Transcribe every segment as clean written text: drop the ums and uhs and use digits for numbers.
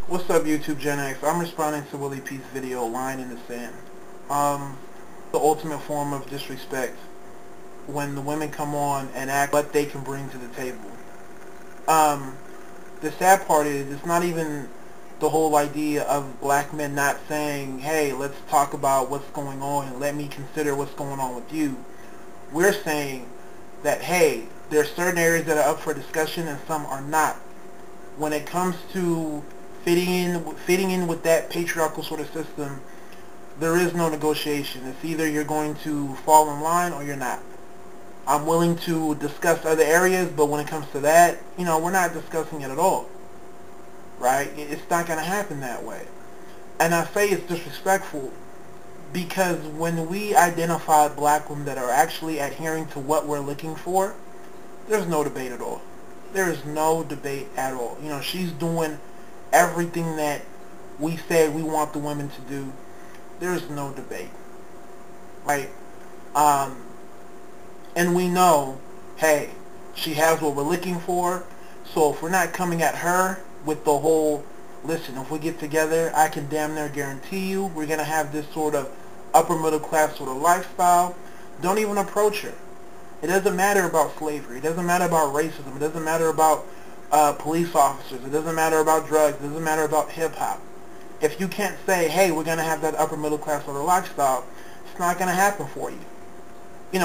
What's up, YouTube Gen X? I'm responding to Willie P's video, Line in the Sand. The ultimate form of disrespect when the women come on and act what they can bring to the table. Um, the sad part is it's not even the whole idea of black men not saying, hey, let's talk about what's going on and let me consider what's going on with you. We're saying that, hey, there are certain areas that are up for discussion and some are not. When it comes to fitting in with that patriarchal sort of system, there is no negotiation. It's either you're going to fall in line or you're not. I'm willing to discuss other areas, but when it comes to that, we're not discussing it at all, right? It's not going to happen that way. And I say it's disrespectful because when we identify black women that are actually adhering to what we're looking for, there's no debate at all. There is no debate at all. She's doing everything that we said we want the women to do. There's no debate, right? And we know, hey, she has what we're looking for. So if we're not coming at her with the whole, listen, if we get together, I can damn near guarantee you we're going to have this sort of upper middle class sort of lifestyle. Don't even approach her. It doesn't matter about slavery. It doesn't matter about racism. It doesn't matter about police officers. It doesn't matter about drugs. It doesn't matter about hip-hop. If you can't say, hey, we're going to have that upper middle class sort of lifestyle, it's not going to happen for you.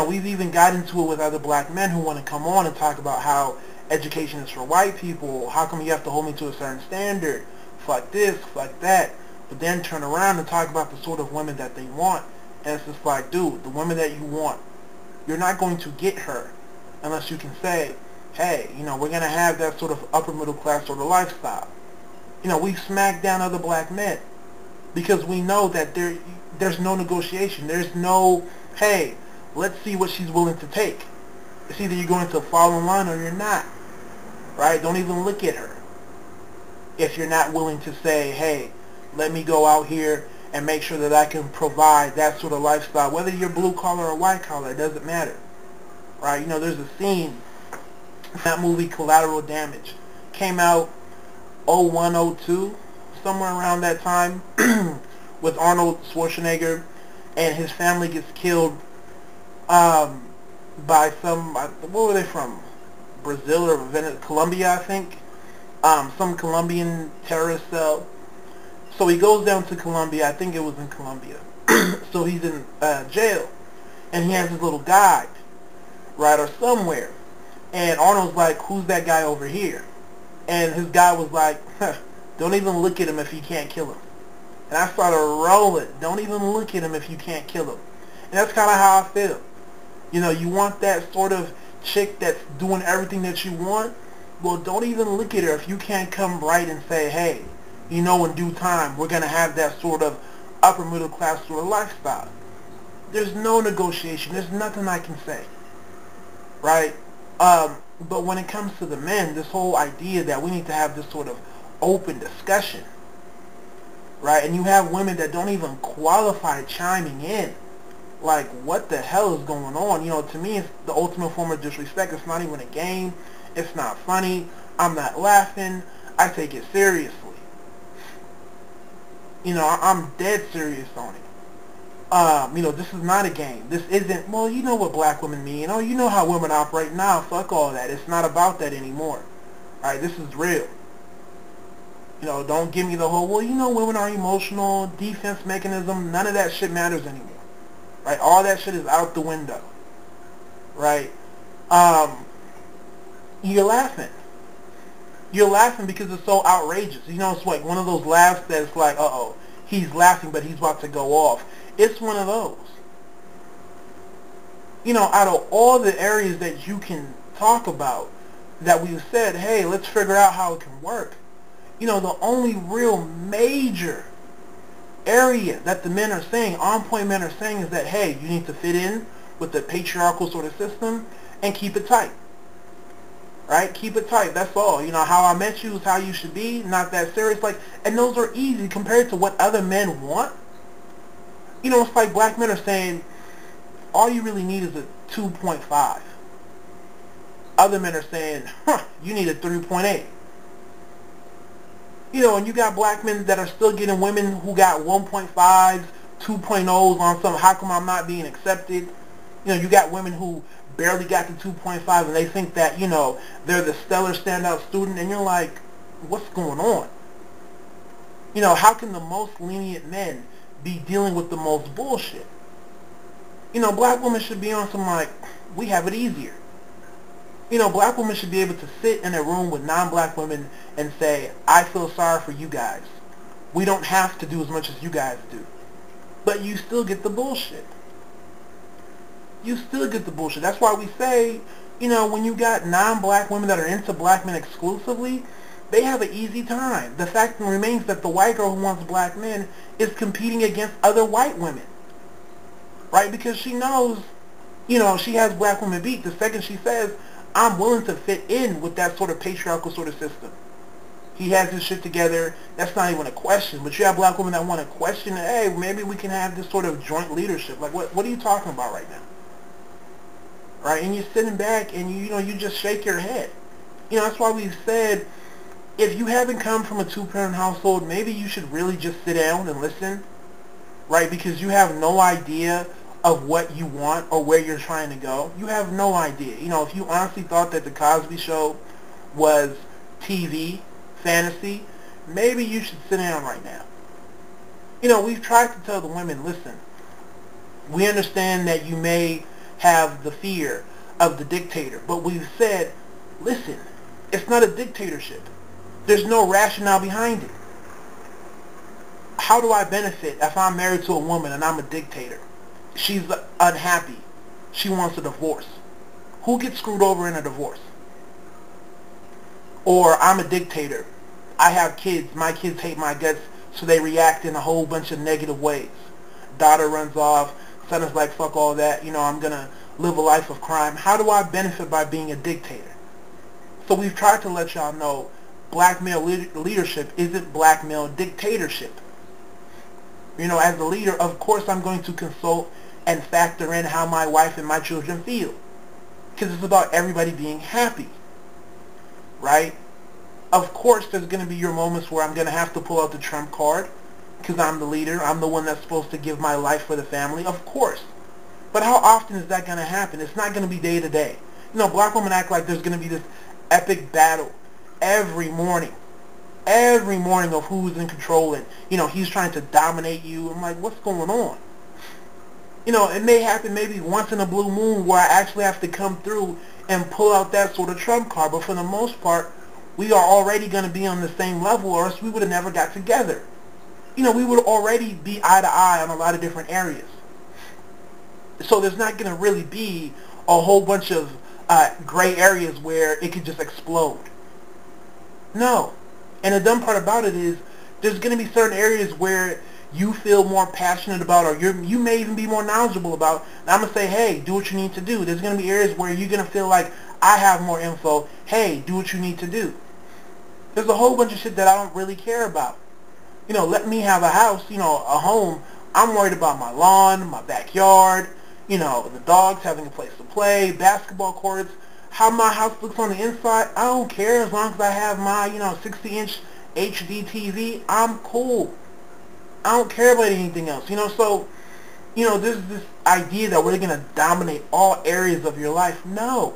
We've even got into it with other black men who want to come on and talk about how education is for white people. How come you have to hold me to a certain standard? Fuck this, fuck that. But then turn around and talk about the sort of women that they want. And it's just like, dude, the women that you want, you're not going to get her unless you can say, hey, we're going to have that sort of upper middle class sort of lifestyle. We smack down other black men because we know that there's no negotiation. There's no, hey, let's see what she's willing to take. It's either you're going to fall in line or you're not, right? Don't even look at her if you're not willing to say, hey, let me go out here and make sure that I can provide that sort of lifestyle. Whether you're blue collar or white collar, it doesn't matter, right? There's a scene in that movie Collateral Damage. Came out 01, 02, somewhere around that time, with Arnold Schwarzenegger, and his family gets killed by some, what were they from? Brazil or Colombia, I think. Some Colombian terrorist cell. So he goes down to Colombia. I think it was in Colombia. So he's in jail, and he has his little guide, right, or somewhere. And Arnold's like, who's that guy over here? And his guy was like, huh, don't even look at him if you can't kill him. And I started rolling. Don't even look at him if you can't kill him. And that's kind of how I feel. You want that sort of chick that's doing everything that you want? Well, don't even look at her if you can't come right and say, hey, in due time, we're going to have that sort of upper middle class sort of lifestyle. There's no negotiation. There's nothing I can say, right? But when it comes to the men, this whole idea that we need to have this sort of open discussion, right? And you have women that don't even qualify chiming in. Like, what the hell is going on? To me, it's the ultimate form of disrespect. It's not even a game. It's not funny. I'm not laughing. I take it seriously. I'm dead serious on it. This is not a game. This isn't, well, you know what black women mean. You know how women operate now. Fuck all that. It's not about that anymore. Alright, this is real. Don't give me the whole, well, women are emotional, defense mechanism. None of that shit matters anymore. Right? All that shit is out the window. Right? You're laughing. You're laughing because it's so outrageous. It's like one of those laughs that's like, uh-oh, he's laughing but he's about to go off. It's one of those. Out of all the areas that you can talk about that we've said, hey, let's figure out how it can work. The only real major area that the men are saying, on-point men are saying, is that, hey, you need to fit in with the patriarchal sort of system and keep it tight. Right? Keep it tight. That's all. How I met you is how you should be. Not that serious. And those are easy compared to what other men want. It's like black men are saying, all you really need is a 2.5. Other men are saying, you need a 3.8. You know, and you got black men that are still getting women who got 1.5s, 2.0s on some, how come I'm not being accepted? You know, you got women who barely got to 2.5 and they think that, you know, they're the stellar standout student, and you're like, what's going on? You know, how can the most lenient men be dealing with the most bullshit? You know, black women should be on some like, we have it easier. You know, black women should be able to sit in a room with non-black women and say, I feel sorry for you guys. We don't have to do as much as you guys do. But you still get the bullshit. You still get the bullshit. That's why we say, you know, when you got non-black women that are into black men exclusively, they have an easy time. The fact remains that the white girl who wants black men is competing against other white women. Right? Because she knows, you know, she has black women beat the second she says, I'm willing to fit in with that sort of patriarchal sort of system. He has his shit together. That's not even a question. But you have black women that want to question, hey, maybe we can have this sort of joint leadership. Like, what are you talking about right now? Right? And you're sitting back and, you know, you just shake your head. You know, that's why we've said, if you haven't come from a two-parent household, maybe you should really just sit down and listen. Right? Because you have no idea of what you want or where you're trying to go. You have no idea. You know, if you honestly thought that the Cosby Show was TV, fantasy, maybe you should sit down right now. You know, we've tried to tell the women, listen, we understand that you may have the fear of the dictator, but we've said, listen, it's not a dictatorship. There's no rationale behind it. How do I benefit if I'm married to a woman and I'm a dictator? She's unhappy. She wants a divorce. Who gets screwed over in a divorce? Or I'm a dictator. I have kids. My kids hate my guts, so they react in a whole bunch of negative ways. Daughter runs off. Son is like, fuck all that. You know, I'm going to live a life of crime. How do I benefit by being a dictator? So we've tried to let y'all know black male leadership isn't black male dictatorship. You know, as a leader, of course I'm going to consult and factor in how my wife and my children feel. Because it's about everybody being happy. Right? Of course there's going to be your moments where I'm going to have to pull out the trump card. Because I'm the leader. I'm the one that's supposed to give my life for the family. Of course. But how often is that going to happen? It's not going to be day to day. You know, black women act like there's going to be this epic battle every morning. Every morning of who's in control and, you know, he's trying to dominate you. I'm like, what's going on? You know, it may happen maybe once in a blue moon where I actually have to come through and pull out that sort of trump card. But for the most part, we are already going to be on the same level, or else we would have never got together. You know, we would already be eye to eye on a lot of different areas. So there's not going to really be a whole bunch of gray areas where it could just explode. No. And the dumb part about it is there's going to be certain areas where you feel more passionate about, or you may even be more knowledgeable about. And I'm going to say, hey, do what you need to do. There's going to be areas where you're going to feel like, I have more info. Hey, do what you need to do. There's a whole bunch of shit that I don't really care about. You know, let me have a house, you know, a home. I'm worried about my lawn, my backyard, you know, the dogs having a place to play, basketball courts, how my house looks on the inside. I don't care as long as I have my, you know, 60-inch HD TV. I'm cool. I don't care about anything else, you know. So, you know, there's this idea that we're going to dominate all areas of your life. No.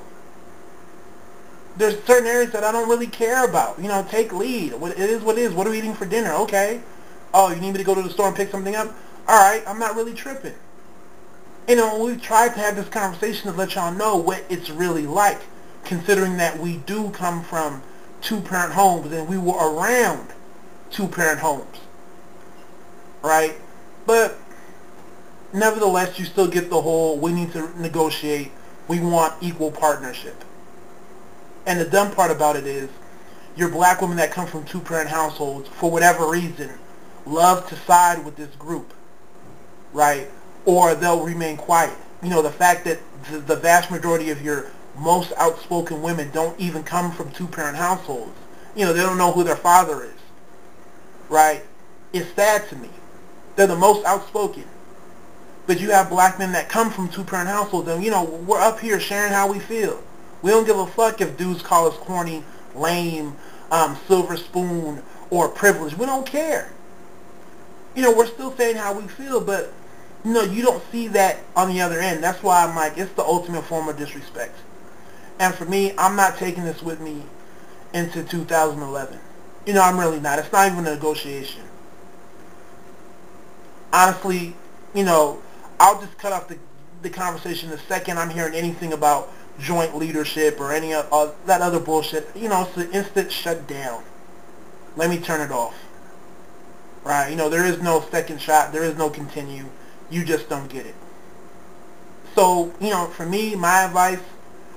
There's certain areas that I don't really care about. You know, take lead. It is what it is. What are we eating for dinner? Okay. Oh, you need me to go to the store and pick something up? All right, I'm not really tripping. You know, we've tried to have this conversation to let y'all know what it's really like, considering that we do come from two-parent homes and we were around two-parent homes. Right? But nevertheless, you still get the whole, we need to negotiate, we want equal partnership. And the dumb part about it is, your black women that come from two-parent households, for whatever reason, love to side with this group, right? Or they'll remain quiet. You know, the fact that the vast majority of your most outspoken women don't even come from two-parent households. You know, they don't know who their father is, right? It's sad to me. They're the most outspoken. But you have black men that come from two-parent households, and, you know, we're up here sharing how we feel. We don't give a fuck if dudes call us corny, lame, silver spoon, or privilege. We don't care. We're still saying how we feel, but you don't see that on the other end. That's why I'm like, it's the ultimate form of disrespect. And for me, I'm not taking this with me into 2011. I'm really not. It's not even a negotiation. Honestly, I'll just cut off the conversation the second I'm hearing anything about joint leadership or any that other bullshit. It's an instant shut down. Let me turn it off. Right? There is no second shot. There is no continue. You just don't get it. So, for me, my advice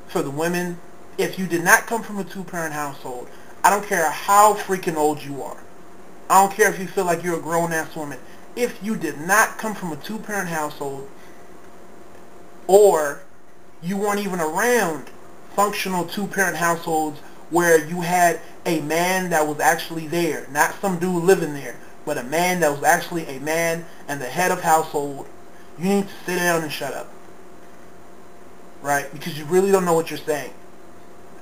for the women, if you did not come from a two-parent household, I don't care how freaking old you are. I don't care if you feel like you're a grown-ass woman. If you did not come from a two-parent household, or you weren't even around functional two-parent households where you had a man that was actually there, not some dude living there, but a man that was actually a man and the head of household, you need to sit down and shut up. Right? Because you really don't know what you're saying.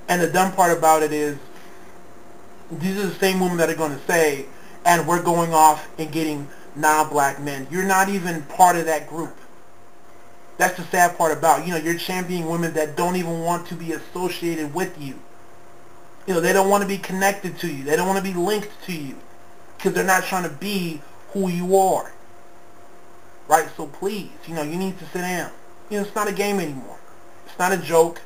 And the dumb part about it is, these are the same women that are going to say, and we're going off and getting non-black men. You're not even part of that group. That's the sad part about, you're championing women that don't even want to be associated with you. They don't want to be connected to you. They don't want to be linked to you. Because they're not trying to be who you are. Right? So please, you need to sit down. It's not a game anymore. It's not a joke.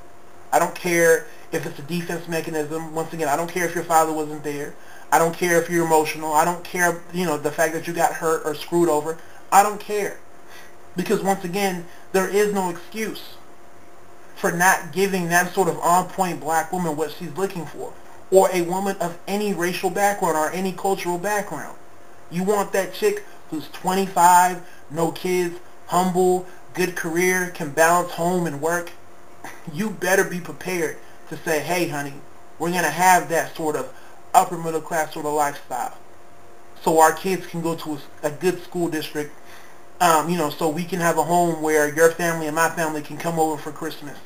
I don't care if it's a defense mechanism. Once again, I don't care if your father wasn't there. I don't care if you're emotional. I don't care, the fact that you got hurt or screwed over. I don't care. Because once again, there is no excuse for not giving that sort of on-point black woman what she's looking for. Or a woman of any racial background or any cultural background. You want that chick who's 25, no kids, humble, good career, can balance home and work. You better be prepared to say, hey, honey, we're going to have that sort of upper middle class sort of lifestyle. So our kids can go to a good school district, so we can have a home where your family and my family can come over for Christmas.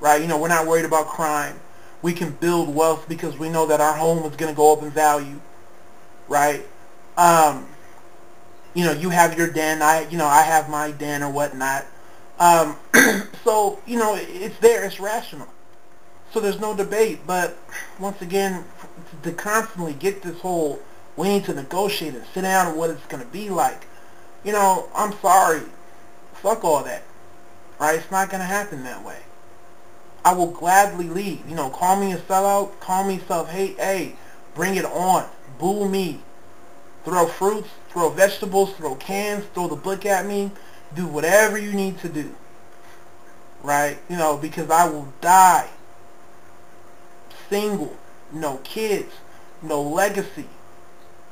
Right? We're not worried about crime. We can build wealth because we know that our home is going to go up in value. Right? You have your den, I have my den or whatnot. So, it's there, it's rational. So there's no debate, but once again, to constantly get this whole, we need to negotiate and sit down on what it's going to be like. I'm sorry. Fuck all that. Right? It's not going to happen that way. I will gladly leave. Call me a sellout, call me self-hate, hey, bring it on. Boo me. Throw fruits, throw vegetables, throw cans, throw the book at me. Do whatever you need to do. Right? Because I will die single, no kids, no legacy.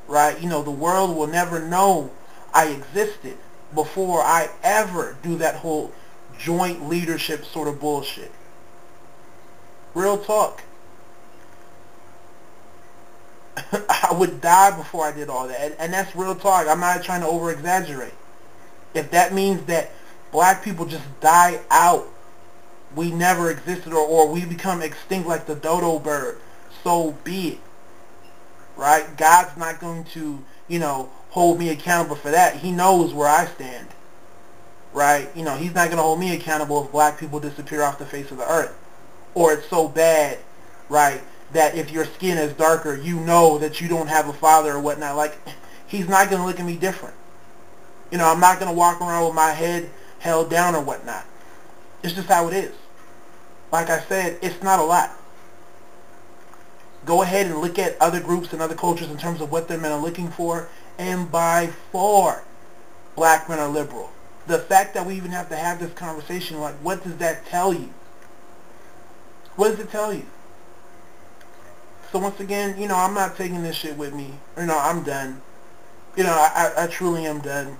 Right? The world will never know I existed before I ever do that whole joint leadership sort of bullshit. Real talk. I would die before I did all that. And that's real talk. I'm not trying to over-exaggerate. If that means that black people just die out, we never existed, or we become extinct like the dodo bird, so be it. Right? God's not going to, hold me accountable for that. He knows where I stand. Right? He's not going to hold me accountable if black people disappear off the face of the earth. Or it's so bad, right, that if your skin is darker, you know that you don't have a father or whatnot. Like, he's not going to look at me different. I'm not going to walk around with my head held down or whatnot. It's just how it is. Like I said, it's not a lot. Go ahead and look at other groups and other cultures in terms of what their men are looking for, and by far, black men are liberal. The fact that we even have to have this conversation, like, what does that tell you? What does it tell you? So once again, I'm not taking this shit with me. I'm done. I truly am done.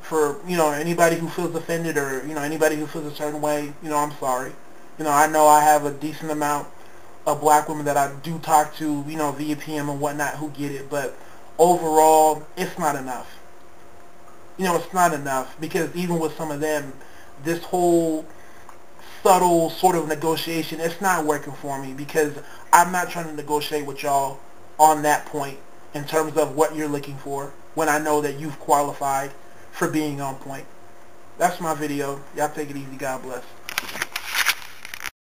For, anybody who feels offended or, anybody who feels a certain way, I'm sorry. I know I have a decent amount of black women that I do talk to, via PM and whatnot who get it, but overall, it's not enough. It's not enough, because even with some of them, this whole subtle sort of negotiation, it's not working for me, because I'm not trying to negotiate with y'all. on that point in terms of what you're looking for when I know that you've qualified for being on point. That's my video. Y'all take it easy. God bless.